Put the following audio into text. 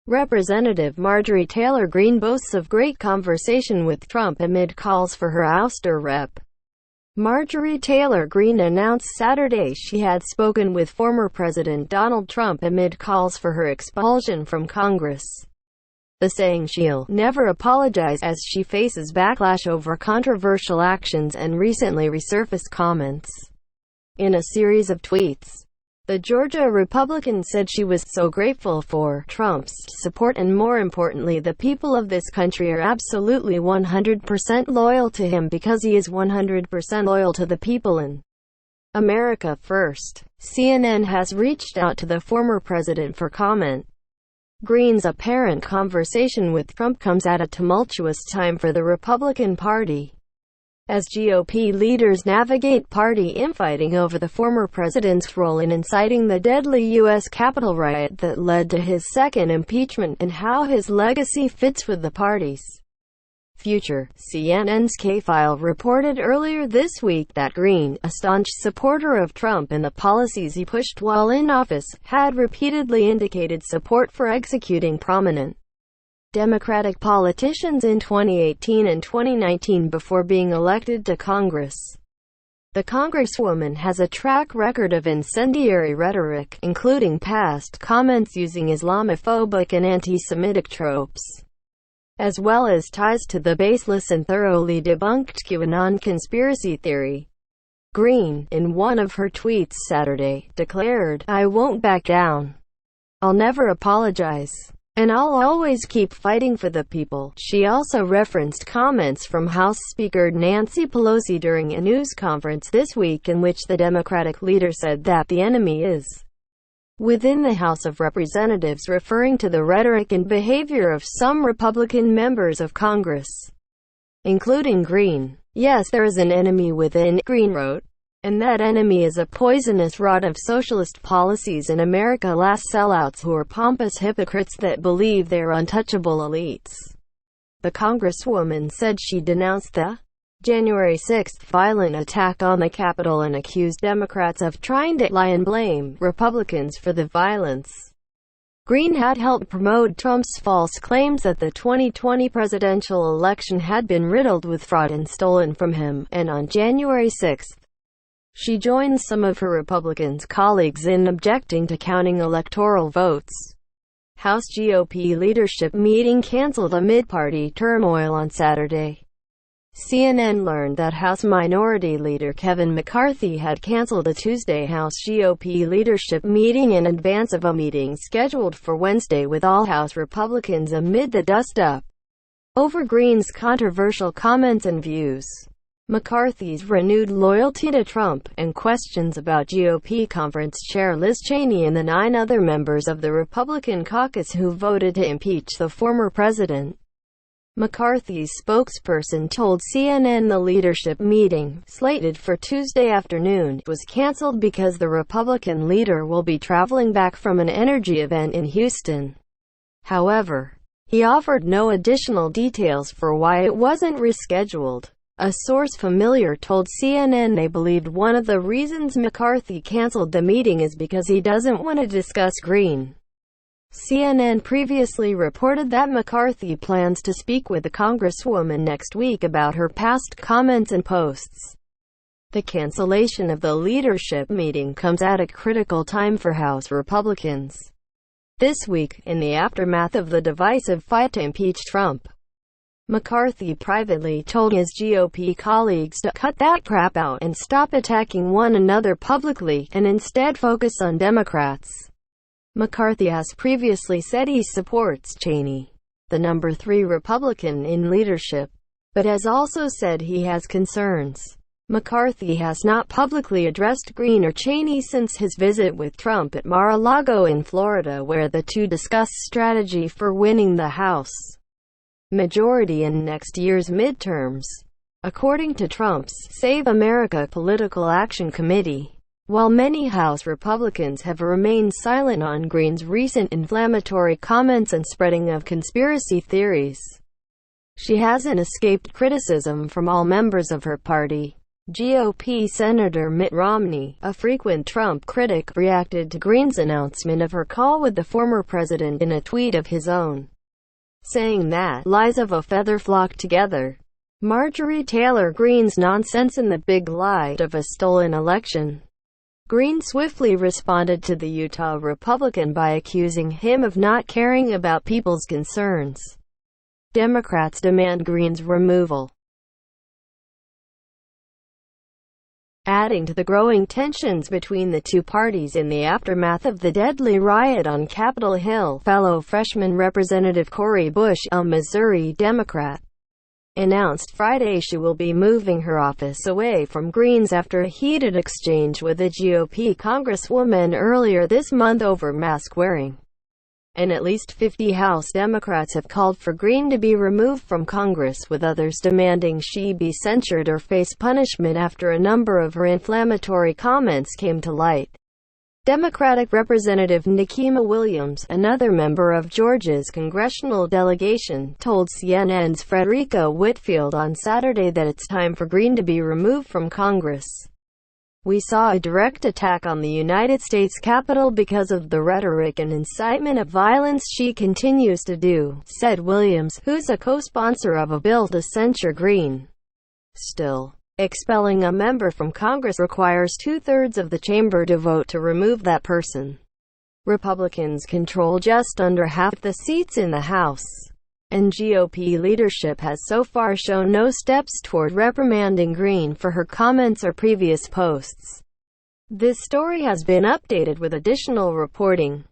Representative Marjorie Taylor Greene boasts of great conversation with Trump amid calls for her ouster. Rep. Marjorie Taylor Greene announced Saturday she had spoken with former President Donald Trump amid calls for her expulsion from Congress. The saying she'll never apologize as she faces backlash over controversial actions and recently resurfaced comments. In a series of tweets, the Georgia Republican said she was so grateful for Trump's support and more importantly the people of this country are absolutely 100% loyal to him because he is 100% loyal to the people and America first. CNN has reached out to the former president for comment. Greene's apparent conversation with Trump comes at a tumultuous time for the Republican Party, as GOP leaders navigate party infighting over the former president's role in inciting the deadly U.S. Capitol riot that led to his second impeachment and how his legacy fits with the party's future. CNN's K-File reported earlier this week that Greene, a staunch supporter of Trump and the policies he pushed while in office, had repeatedly indicated support for executing prominent Democratic politicians in 2018 and 2019 before being elected to Congress. The Congresswoman has a track record of incendiary rhetoric, including past comments using Islamophobic and anti-Semitic tropes, as well as ties to the baseless and thoroughly debunked QAnon conspiracy theory. Greene, in one of her tweets Saturday, declared, "I won't back down. I'll never apologize. And I'll always keep fighting for the people." She also referenced comments from House Speaker Nancy Pelosi during a news conference this week in which the Democratic leader said that the enemy is within the House of Representatives, referring to the rhetoric and behavior of some Republican members of Congress, including Greene. "Yes, there is an enemy within," Greene wrote. "And that enemy is a poisonous rot of socialist policies in America, last sellouts who are pompous hypocrites that believe they're untouchable elites." The Congresswoman said she denounced the January 6 violent attack on the Capitol and accused Democrats of trying to lie and blame Republicans for the violence. Greene had helped promote Trump's false claims that the 2020 presidential election had been riddled with fraud and stolen from him, and on January 6, she joined some of her Republican colleagues in objecting to counting electoral votes. House GOP leadership meeting canceled amid party turmoil on Saturday. CNN learned that House Minority Leader Kevin McCarthy had canceled a Tuesday House GOP leadership meeting in advance of a meeting scheduled for Wednesday with all House Republicans amid the dust-up over Greene's controversial comments and views. McCarthy's renewed loyalty to Trump, and questions about GOP conference chair Liz Cheney and the 9 other members of the Republican caucus who voted to impeach the former president. McCarthy's spokesperson told CNN the leadership meeting, slated for Tuesday afternoon, was canceled because the Republican leader will be traveling back from an energy event in Houston. However, he offered no additional details for why it wasn't rescheduled. A source familiar told CNN they believed one of the reasons McCarthy canceled the meeting is because he doesn't want to discuss Greene. CNN previously reported that McCarthy plans to speak with the Congresswoman next week about her past comments and posts. The cancellation of the leadership meeting comes at a critical time for House Republicans. This week, in the aftermath of the divisive fight to impeach Trump, McCarthy privately told his GOP colleagues to cut that crap out and stop attacking one another publicly, and instead focus on Democrats. McCarthy has previously said he supports Cheney, the number 3 Republican in leadership, but has also said he has concerns. McCarthy has not publicly addressed Greene or Cheney since his visit with Trump at Mar-a-Lago in Florida, where the two discussed strategy for winning the House majority in next year's midterms, according to Trump's Save America Political Action Committee. While many House Republicans have remained silent on Greene's recent inflammatory comments and spreading of conspiracy theories, she hasn't escaped criticism from all members of her party. GOP Senator Mitt Romney, a frequent Trump critic, reacted to Greene's announcement of her call with the former president in a tweet of his own, saying that lies of a feather flock together. Marjorie Taylor Greene's nonsense and the big lie of a stolen election. Greene swiftly responded to the Utah Republican by accusing him of not caring about people's concerns. Democrats demand Greene's removal, adding to the growing tensions between the two parties in the aftermath of the deadly riot on Capitol Hill. Fellow freshman Representative Cori Bush, a Missouri Democrat, announced Friday she will be moving her office away from Greene's after a heated exchange with a GOP congresswoman earlier this month over mask wearing. And at least 50 House Democrats have called for Greene to be removed from Congress, with others demanding she be censured or face punishment after a number of her inflammatory comments came to light. Democratic Representative Nikema Williams, another member of Georgia's congressional delegation, told CNN's Frederica Whitfield on Saturday that it's time for Greene to be removed from Congress. "We saw a direct attack on the United States Capitol because of the rhetoric and incitement of violence she continues to do," said Williams, who's a co-sponsor of a bill to censure Greene. Still, expelling a member from Congress requires 2/3 of the chamber to vote to remove that person. Republicans control just under half the seats in the House, and GOP leadership has so far shown no steps toward reprimanding Greene for her comments or previous posts. This story has been updated with additional reporting.